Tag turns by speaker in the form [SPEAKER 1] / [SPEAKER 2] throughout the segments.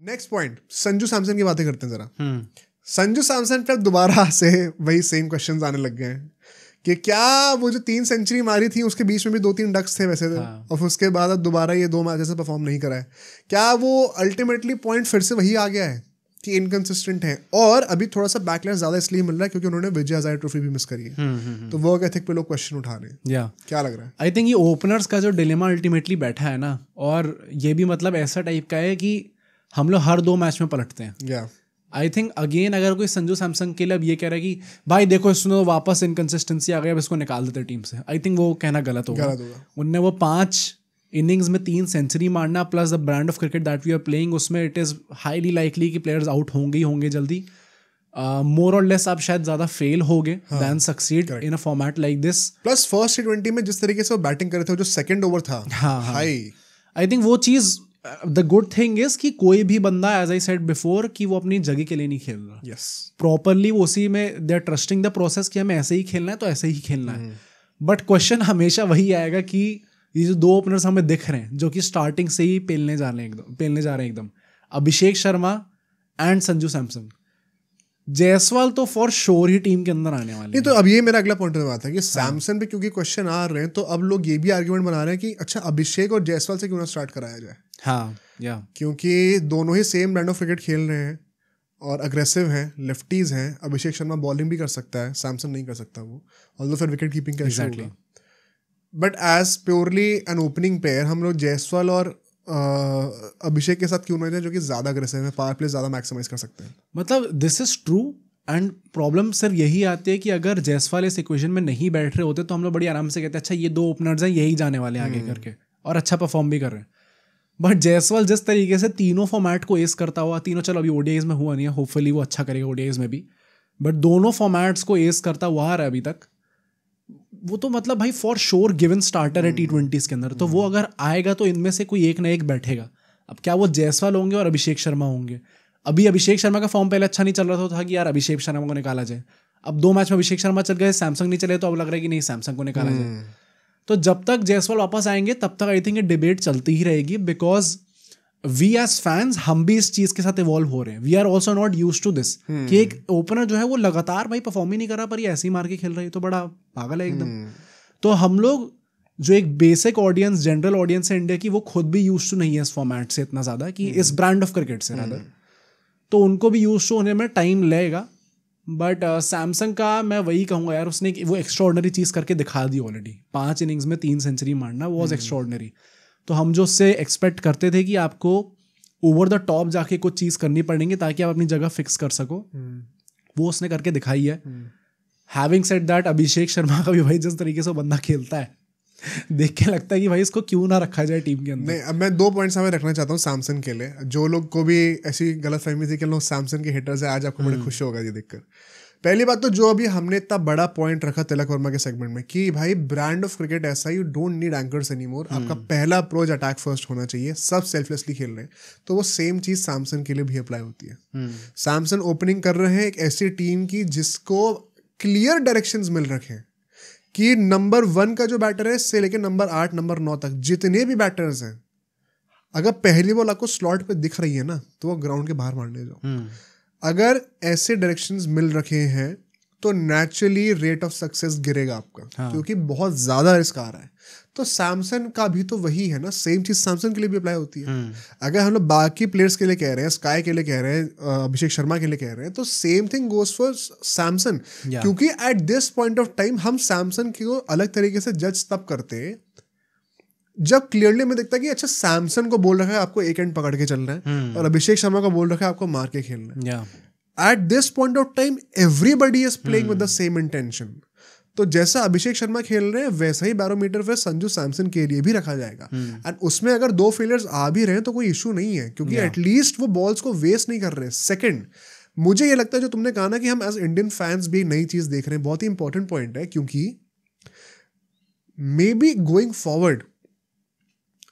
[SPEAKER 1] Next point, Sanju Samson की बातें करते हैं जरा। संजू सैमसन पे दोबारा से वही सेम क्वेश्चंस आने लग गए हैं कि क्या वो जो 3 सेंचुरी मारी थी उसके बीच में भी 2-3 डक्स थे वैसे थे, और उसके बाद अब दोबारा ये 2 मैचेस से परफॉर्म नहीं करा है। क्या वो अल्टीमेटली पॉइंट फिर से वही आ गया है कि इनकंसिस्टेंट है? और अभी थोड़ा सा बैकलैश ज्यादा इसलिए मिल रहा है क्योंकि उन्होंने विजय हजारे ट्रॉफी भी मिस करी है, तो वर्क एथिक पे लोग क्वेश्चन उठा रहे हैं। क्या लग रहा है?
[SPEAKER 2] आई थिंक ये ओपनर्स का जो डिलेमा अल्टीमेटली बैठा है ना, और ये भी मतलब ऐसा टाइप का है कि हम लोग हर 2 मैच में पलटते हैं। आई थिंक अगेन अगर कोई संजू सैमसन के लिए अब ये कह रहा है कि भाई देखो इसमें तो वापस इनकंसिस्टेंसी आ गई, अब इसको निकाल देते टीम से, आई थिंक वो कहना गलत होगा। उनने वो 5 इनिंग्स में 3 सेंचुरी मारना plus the brand of cricket that we are playing, उसमें इट इज़ हाईली लाइकली कि प्लेयर्स आउट होंगे ही होंगे जल्दी। मोर और लेस आप शायद ज़्यादा फेल होगे than succeed in a format like this.
[SPEAKER 1] Plus first T20 में जिस तरीके से वो बैटिंग कर रहे थे, जो सेकंड ओवर था,
[SPEAKER 2] हाई, आई थिंक वो चीज़ द गुड थिंग इज कि कोई भी बंदा, एज आई सेड बिफोर, कि वो अपनी जगह के लिए नहीं खेल रहा।
[SPEAKER 1] यस,
[SPEAKER 2] प्रॉपरली वो उसी में they are trusting the process कि हमें ऐसे ही खेलना है तो ऐसे ही खेलना है। बट क्वेश्चन हमेशा वही आएगा कि ये जो 2 ओपनर्स हमें दिख रहे हैं जो कि स्टार्टिंग से ही पेलने जा रहे हैं एकदम, अभिषेक शर्मा एंड संजू सैमसन, जायसवाल तो फॉर श्योर ही टीम के अंदर आने वाले।
[SPEAKER 1] नहीं, तो अब ये मेरा अगला पॉइंट बात है कि सैमसन पे क्योंकि क्वेश्चन आ रहे हैं, तो अब लोग ये भी आर्ग्यूमेंट बना रहे हैं कि अच्छा अभिषेक और जायसवाल से क्यों ना स्टार्ट कराया जाए। क्योंकि दोनों ही सेम ब्रांड ऑफ क्रिकेट खेल रहे हैं और अग्रेसिव हैं, लेफ्टीज हैं। अभिषेक शर्मा बॉलिंग भी कर सकता है, सैमसन नहीं कर सकता वो, ऑल्दो फिर विकेट कीपिंग का इशू होगा। But as purely an opening pair हम लोग जायसवाल और अभिषेक के साथ क्यों नहीं थे, जो कि ज्यादा अग्रेसिव है, पावर प्ले ज्यादा मैक्सिमाइज कर सकते हैं।
[SPEAKER 2] मतलब this is true, and problem सिर्फ यही आती है कि अगर जायसवाल इस इक्वेशन में नहीं बैठ रहे होते तो हम लोग बड़ी आराम से कहते हैं अच्छा ये 2 ओपनर्स हैं, यही जाने वाले आगे करके, और अच्छा परफॉर्म भी कर रहे हैं। बट जायसवाल जिस तरीके से तीनों फॉर्मेट को एस करता हुआ, तीनों चलो अभी ओडीआईज में हुआ नहीं है, होपफुली वो अच्छा करेगा ओडीआईज में भी, बट दोनों फॉर्मेट्स को एस करता हुआ आ रहा है अभी तक, वो तो मतलब भाई फॉर श्योर गिवन स्टार्टर है T20s के अंदर। तो वो अगर आएगा तो इनमें से कोई एक ना एक बैठेगा। अब क्या वो जायसवाल होंगे और अभिषेक शर्मा होंगे? अभी अभिषेक शर्मा का फॉर्म पहले अच्छा नहीं चल रहा था कि यार अभिषेक शर्मा को निकाला जाए। अब 2 मैच में अभिषेक शर्मा चल गए, सैमसंग नहीं चले, तो अब लग रहा है कि नहीं सैमसंग को निकाला जाए। तो जब तक जायसवाल वापस आएंगे तब तक आई थिंक ये डिबेट चलती ही रहेगी, बिकॉज वी एज फैंस हम भी इस चीज के साथ इवॉल्व हो रहे हैं। We are also not use to this कि एक ओपनर जो है वो लगातार भाई परफॉर्म ही नहीं कर रहा, पर ये ऐसे ही मार के खेल रहा है, तो बड़ा पागल है एकदम। तो हम लोग जो एक बेसिक ऑडियंस, जनरल ऑडियंस है इंडिया की, वो खुद भी यूज टू नहीं है इस फॉर्मेट से इतना ज्यादा, कि इस ब्रांड ऑफ क्रिकेट से रादर, तो उनको भी यूज टू होने में टाइम लगेगा। बट सैमसंग का मैं वही कहूँगा यार, उसने वो एक्स्ट्रॉर्डनरी चीज़ करके दिखा दी ऑलरेडी। 5 इनिंग्स में 3 सेंचुरी मारना वॉज एक्स्ट्रॉर्डनरी। तो हम जो उससे एक्सपेक्ट करते थे कि आपको ओवर द टॉप जाके कुछ चीज़ करनी पड़ेंगी ताकि आप अपनी जगह फिक्स कर सको, वो उसने करके दिखाई है। Having said that, Abhishek Sharma का भी भाई जिस तरीके से वो बंदा खेलता है देख के लगता है कि भाई इसको क्यों ना रखा जाए टीम के अंदर।
[SPEAKER 1] नहीं, अब मैं 2 पॉइंट्स हमें रखना चाहता हूँ सैमसन के लिए। जो लोग को भी ऐसी गलत फहमी थी कि लोग सैमसन के हिटर्स है, आज आपको बड़े खुश होगा ये देखकर। पहली बात तो जो अभी हमने इतना बड़ा पॉइंट रखा तिलक वर्मा के सेगमेंट में कि भाई ब्रांड ऑफ क्रिकेट ऐसा, you don't need anchors anymore. आपका पहला अप्रोच अटैक फर्स्ट होना चाहिए, सब सेल्फलेसली खेल रहे हैं। तो वो सेम चीज सैमसन के लिए भी अप्लाई होती है। सैमसन ओपनिंग कर रहे हैं एक ऐसी टीम की जिसको क्लियर डायरेक्शंस मिल रखे हैं कि नंबर 1 का जो बैटर है इससे लेकर नंबर 8 नंबर 9 तक जितने भी बैटर्स हैं, अगर पहली बॉल आपको स्लॉट पे दिख रही है ना, तो वो ग्राउंड के बाहर मारने जाओ। अगर ऐसे डायरेक्शंस मिल रखे हैं तो नेचुरली रेट ऑफ सक्सेस गिरेगा आपका, क्योंकि बहुत ज्यादा रिस्क आ रहा है। तो सैमसन का भी तो वही है ना, सेम चीज सैमसन के लिए भी अप्लाई होती है। अगर हम लोग बाकी प्लेयर्स के लिए कह रहे हैं, स्काई के लिए कह रहे हैं, अभिषेक शर्मा के लिए कह रहे हैं, तो same thing goes for Samson. क्योंकि at this point of time हम सैमसन को अलग तरीके से जज तब करते हैं जब क्लियरली हमें दिखता है कि अच्छा सैमसन को बोल रखा है आपको एक एंड पकड़ के चलना है, और अभिषेक शर्मा को बोल रखा है आपको मार के खेलना है। Eight this point of time everybody is playing with the same intention. तो जैसा अभिषेक शर्मा खेल रहे हैं वैसा ही बैरोमीटर फिर संजू सैमसन के लिए भी रखा जाएगा। एंड उसमें अगर 2 फेलियर्स आ भी रहे हैं तो कोई इशू नहीं है, क्योंकि एटलीस्ट वो बॉल्स को वेस्ट नहीं कर रहे। सेकंड, मुझे ये लगता है जो तुमने कहा ना कि हम एज इंडियन फैंस भी नई चीज देख रहे हैं, बहुत ही इंपॉर्टेंट पॉइंट है। क्योंकि मे बी गोइंग फॉरवर्ड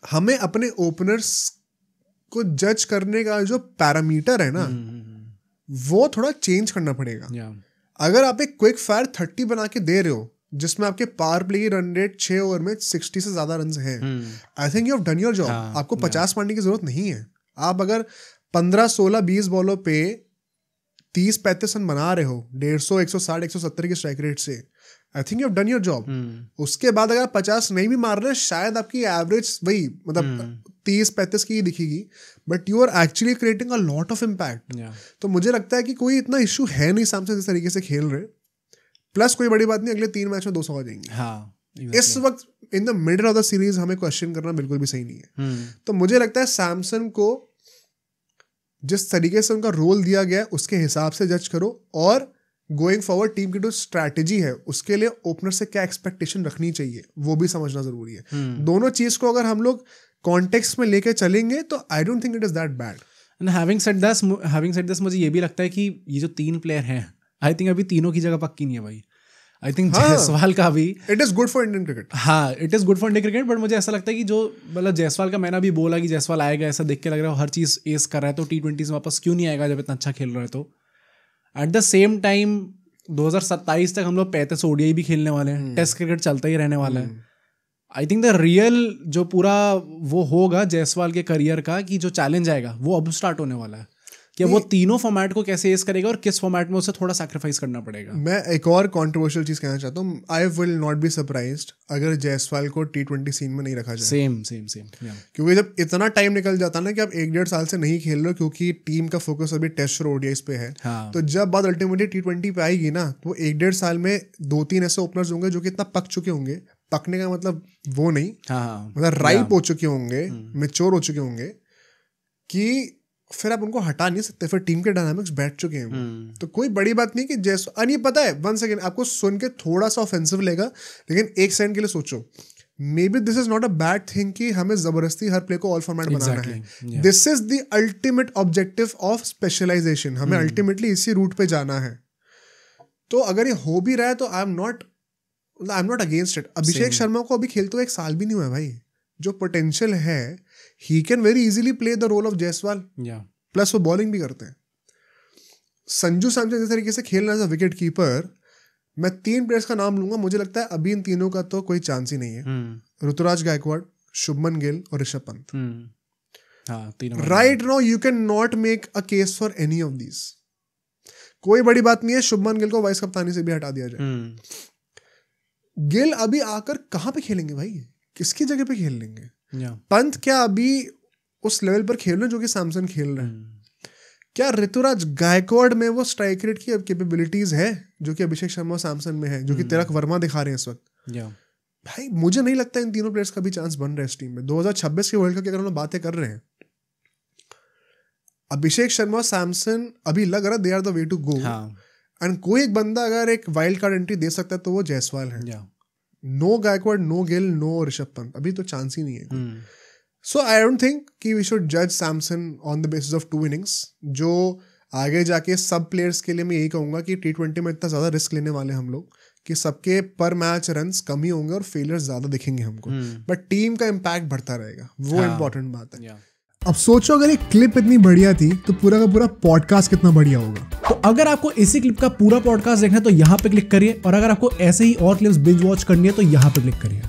[SPEAKER 1] हमें अपने ओपनर्स को जज करने का जो पैरामीटर है ना, वो थोड़ा चेंज करना पड़ेगा। अगर आप एक क्विक फायर 30 बना के दे रहे हो जिसमें आपके पावर प्ले की रन रेट 6 ओवर में 60 से ज्यादा रन हैं, I think you have done your job. आपको 50 मारने की जरूरत नहीं है। आप अगर 15, 16, 20 बॉलों पे 30-35 रन बना रहे हो 150, 160, 170 की स्ट्राइक रेट से, I think you have done your job. उसके बाद अगर 50 नहीं भी मार रहे, शायद आपकी एवरेज वही मतलब 30-35 की ही दिखेगी, but you are actually creating a lot of impact. तो मुझे लगता है कि कोई इतना इशू है नहीं सैमसन जिस तरीके से खेल रहे। प्लस कोई बड़ी बात नहीं, अगले 3 मैच में 200 आ जाएंगे।
[SPEAKER 2] हाँ,
[SPEAKER 1] इस वक्त in the middle of the series हमें क्वेश्चन करना बिल्कुल भी सही नहीं है। तो मुझे लगता है सैमसन को जिस तरीके से उनका रोल दिया गया है उसके हिसाब से जज करो, और गोइंग फॉरवर्ड टीम की जो स्ट्रैटेजी है उसके लिए ओपनर से क्या एक्सपेक्टेशन रखनी चाहिए वो भी समझना जरूरी है। दोनों चीज को अगर हम लोग कॉन्टेक्स्ट में लेके चलेंगे तो आई don't think it is that bad.
[SPEAKER 2] And having said this मुझे ये भी लगता है कि ये जो 3 प्लेयर हैं, आई थिंक अभी तीनों की जगह पक्की नहीं है भाई। आई थिंक जायसवाल का भी
[SPEAKER 1] it is good for Indian cricket.
[SPEAKER 2] हाँ, it is good for Indian cricket, but मुझे ऐसा लगता है कि जो मतलब जायसवाल का मैंने अभी बोला कि जायसवाल आएगा, ऐसा देख के लग रहा है हर चीज़ एस कर रहा है, तो T20 में वापस क्यों नहीं आएगा जब इतना अच्छा खेल रहा है। तो एट द सेम टाइम 2027 तक हम लोग 35 ODI भी खेलने वाले हैं, टेस्ट क्रिकेट चलता ही रहने वाला है। आई थिंक द रियल जो पूरा वो होगा जायसवाल के करियर का, कि जो चैलेंज आएगा वो अब स्टार्ट होने वाला है कि वो तीनों फॉर्मेट को कैसे एस करेगा और किस फॉर्मेट में उसे थोड़ा सैक्रिफाइस करना पड़ेगा।
[SPEAKER 1] मैं एक और कंट्रोवर्शियल चीज कहना चाहता हूँ, I will not be surprised अगर जायसवाल को T20 सीन में नहीं रखा जाए।
[SPEAKER 2] सेम
[SPEAKER 1] क्योंकि जब इतना टाइम निकल जाता है ना कि आप 1-1.5 साल से नहीं खेल रहे हो क्योंकि टीम का फोकस अभी टेस्ट और ODIs पे है, तो जब बात अल्टीमेटली T20 पे आएगी ना, तो 1-1.5 साल में 2-3 ऐसे ओपनर्स होंगे जो कि इतना पक चुके होंगे, पकने का मतलब वो नहीं, मतलब राइप हो चुके होंगे, मेच्योर हो चुके होंगे, कि फिर आप उनको हटा नहीं सकते, फिर टीम के डायनामिक्स बैठ चुके हैं। तो कोई बड़ी बात नहीं कि जैसे नहीं पता है, 1 सेकेंड आपको सुन के थोड़ा सा ऑफेंसिव लेगा, लेकिन 1 सेकंड के लिए सोचो, maybe this is not a bad thing कि हमें जबरदस्ती हर प्ले को ऑल फॉर्मेट बनाना है। This is the ultimate objective of specialisation, हमें अल्टीमेटली इसी रूट पे जाना है। तो अगर ये हो भी रहा है तो I am not against it. Abhishek Sharma को अभी खेलते हुए 1 साल भी नहीं हुआ है भाई, जो पोटेंशियल है ही can very easily play the role of Jaiswal, plus वो बॉलिंग भी करते हैं। संजू सैमसन जिस तरीके से खेल रहा है विकेट कीपर, मैं 3 प्लेयर्स का नाम लूंगा, मुझे लगता है अभी इन तीनों का तो कोई चांस ही नहीं है। ऋतुराज गायकवाड़, शुभमन गिल और Rishabh Pant. Right now you can not make a case for any of these. कोई बड़ी बात नहीं है शुभमन गिल को वाइस कप्तानी से भी हटा दिया जाए। गिल अभी आकर कहाँ पे खेलेंगे भाई, किसकी जगह पे खेल लेंगे? पंत क्या अभी उस लेवल पर खेल रहे हैं जो कि सैमसन खेल रहे हैं? क्या ऋतुराज गायकवाड़ में वो स्ट्राइक रेट की कैपेबिलिटीज है जो कि अभिषेक शर्मा और सैमसन में है, जो कि तिलक वर्मा दिखा रहे हैं इस वक्त? भाई मुझे नहीं लगता इन तीनों प्लेयर्स का भी चांस बन रहा है इस टीम में। 2026 के वर्ल्ड कप की अगर हम लोग बातें कर रहे हैं, अभिषेक शर्मा और सैमसन अभी लग रहा है they are the way to go. And कोई एक बंदा अगर एक वाइल्ड कार्ड एंट्री दे सकता है तो वो जायसवाल है। No Gaikwad, no Gill, no Rishabh Pant, अभी तो चांस ही नहीं है। सो आई डोंट थिंक कि वी शुड जज Samson on the basis of 2 innings. जो आगे जाके सब प्लेयर्स के लिए मैं यही कहूंगा कि T20 में इतना ज़्यादा रिस्क लेने वाले हम लोग कि सबके पर मैच रन्स कम ही होंगे और फेलियर्स ज़्यादा दिखेंगे हमको, बट टीम का इम्पैक्ट बढ़ता रहेगा, वो इम्पोर्टेंट बात है।
[SPEAKER 3] अब सोचो अगर एक क्लिप इतनी बढ़िया थी तो पूरा का पूरा पॉडकास्ट कितना बढ़िया होगा।
[SPEAKER 2] तो अगर आपको इसी क्लिप का पूरा पॉडकास्ट देखना है तो यहाँ पे क्लिक करिए, और अगर आपको ऐसे ही और क्लिप्स बिंज वॉच करनी है तो यहाँ पे क्लिक करिए।